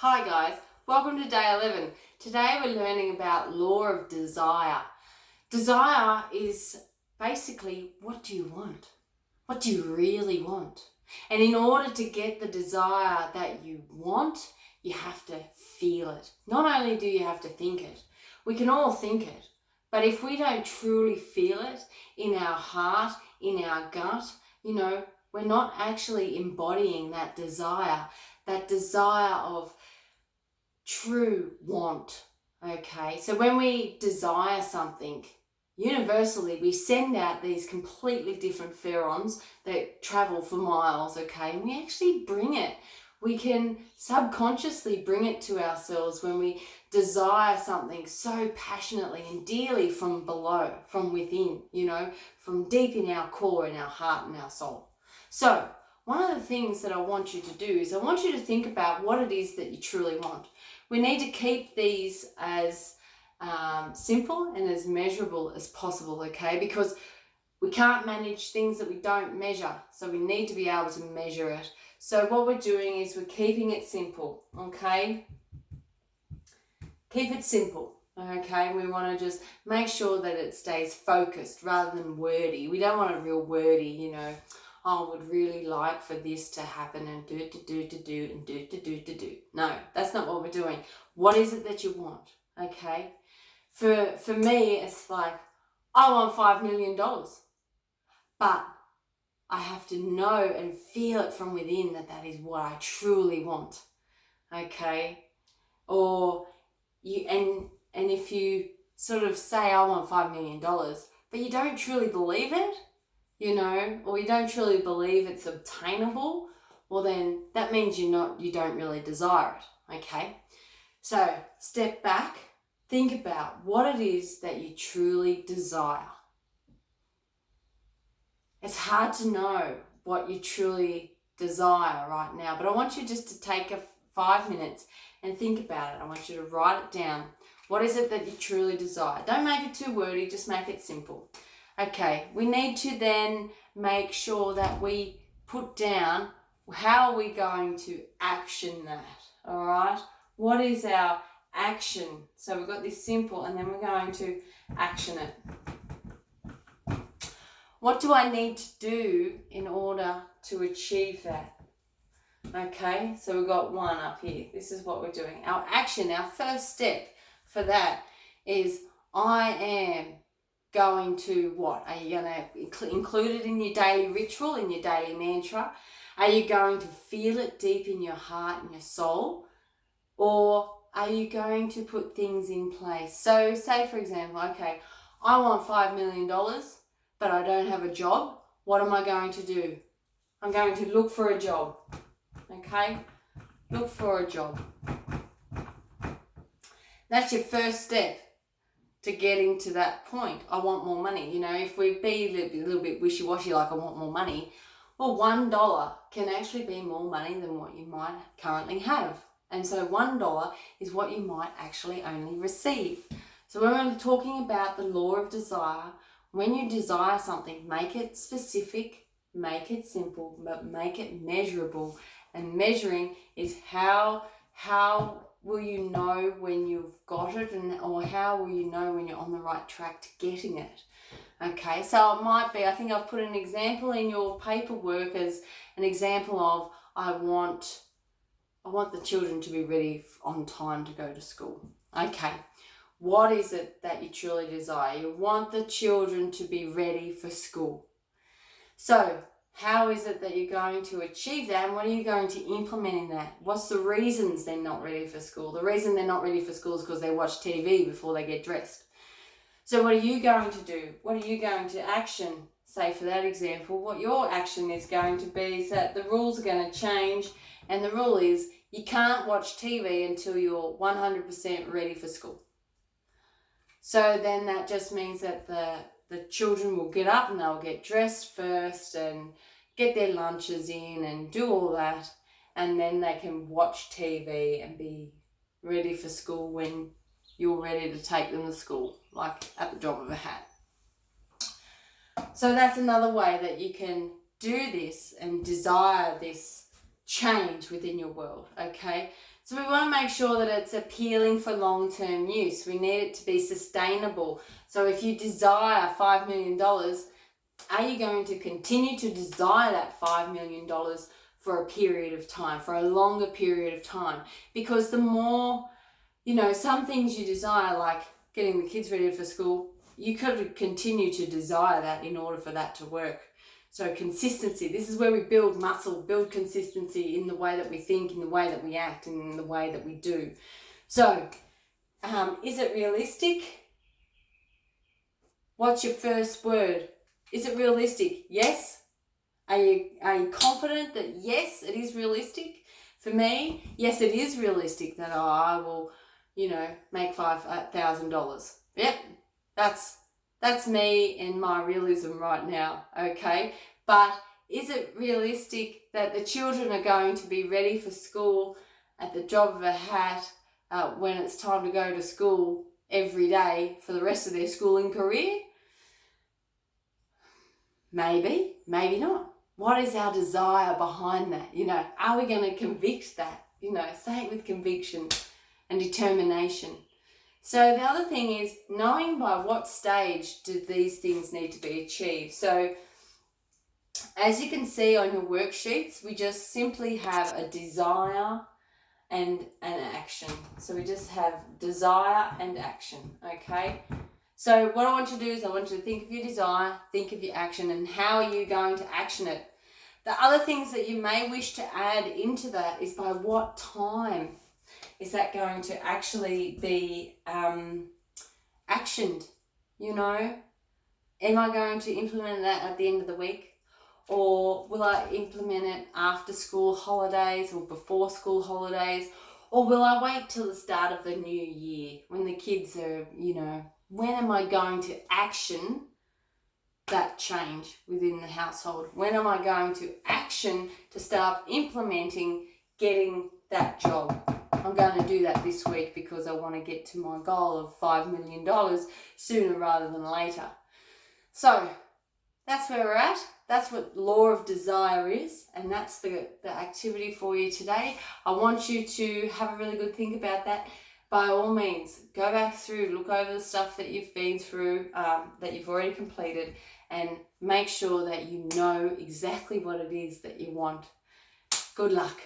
Hi guys, welcome to day 11. Today we're learning about law of desire. Desire is basically, what do you want? What do you really want? And in order to get the desire that you want, you have to feel it. Not only do you have to think it, we can all think it, but if we don't truly feel it in our heart, in our gut, we're not actually embodying that desire of true want. Okay, so when we desire something, universally we send out these completely different pheromones that travel for miles, okay, and we actually bring it. We can subconsciously bring it to ourselves when we desire something so passionately and dearly from below, from within, from deep in our core, in our heart and our soul. So one of the things that I want you to do is I want you to think about what it is that you truly want. We need to keep these as simple and as measurable as possible, okay? Because we can't manage things that we don't measure, so we need to be able to measure it. So what we're doing is we're keeping it simple, okay? Keep it simple, okay? We want to just make sure that it stays focused rather than wordy. We don't want it real wordy, I would really like for this to happen and do. No, that's not what we're doing. What is it that you want, okay? For me, it's like, I want $5 million, but I have to know and feel it from within that is what I truly want, okay? Or and if you sort of say, I want $5 million, but you don't truly believe it, or you don't truly believe it's obtainable, well then that means you don't really desire it, okay? So step back, think about what it is that you truly desire. It's hard to know what you truly desire right now, but I want you just to take 5 minutes and think about it. I want you to write it down. What is it that you truly desire? Don't make it too wordy, just make it simple. Okay, we need to then make sure that we put down how are we going to action that, all right? What is our action? So we've got this simple and then we're going to action it. What do I need to do in order to achieve that? Okay, so we've got one up here. This is what we're doing. Our action, our first step for that is I am going to what? Are you going to include it in your daily ritual, in your daily mantra? Are you going to feel it deep in your heart and your soul? Or are you going to put things in place? So say, for example, okay, I want $5 million, but I don't have a job. What am I going to do? I'm going to look for a job. Okay? Look for a job. That's your first step to getting to that point. I want more money. If we be a little bit wishy-washy, like I want more money, well, $1 can actually be more money than what you might currently have. And so $1 is what you might actually only receive. So when we're talking about the law of desire, when you desire something, make it specific, make it simple, but make it measurable. And measuring is how will you know when you've got it, or how will you know when you're on the right track to getting it? Okay, so it might be, I think I've put an example in your paperwork as an example of I want the children to be ready on time to go to school. Okay, what is it that you truly desire? You want the children to be ready for school. So how is it that you're going to achieve that, and what are you going to implement in that? What's the reasons they're not ready for school? The reason they're not ready for school is because they watch TV before they get dressed. So what are you going to do? What are you going to action? Say for that example, what your action is going to be is that the rules are going to change, and the rule is you can't watch TV until you're 100% ready for school. So then that just means that the children will get up and they'll get dressed first and get their lunches in and do all that, and then they can watch TV and be ready for school when you're ready to take them to school, like at the drop of a hat. So that's another way that you can do this and desire this change within your world, okay? So we want to make sure that it's appealing for long-term use. We need it to be sustainable. So if you desire $5 million, are you going to continue to desire that $5 million for a period of time, for a longer period of time? Because the more, some things you desire, like getting the kids ready for school, you could continue to desire that in order for that to work. So consistency, this is where we build muscle, build consistency in the way that we think, in the way that we act, and in the way that we do. So, is it realistic? What's your first word? Is it realistic? Yes. Are you confident that yes, it is realistic? For me, yes, it is realistic that I will, make $5,000. Yep, that's me and my realism right now, okay? But is it realistic that the children are going to be ready for school at the drop of a hat when it's time to go to school every day for the rest of their schooling career? Maybe, maybe not. What is our desire behind that? Are we going to convict that? Say it with conviction and determination. So the other thing is knowing by what stage do these things need to be achieved. So as you can see on your worksheets, we just simply have a desire and an action. So we just have desire and action, okay? So what I want you to do is I want you to think of your desire, think of your action, and how are you going to action it? The other things that you may wish to add into that is by what time is that going to actually be actioned? Am I going to implement that at the end of the week? Or will I implement it after school holidays or before school holidays? Or will I wait till the start of the new year when the kids are, when am I going to action that change within the household? When am I going to action to start implementing getting that job? I'm going to do that this week because I want to get to my goal of $5 million sooner rather than later. So that's where we're at. That's what law of desire is, and that's the activity for you today. I want you to have a really good think about that. By all means, go back through, look over the stuff that you've been through, that you've already completed, and make sure that you know exactly what it is that you want. Good luck.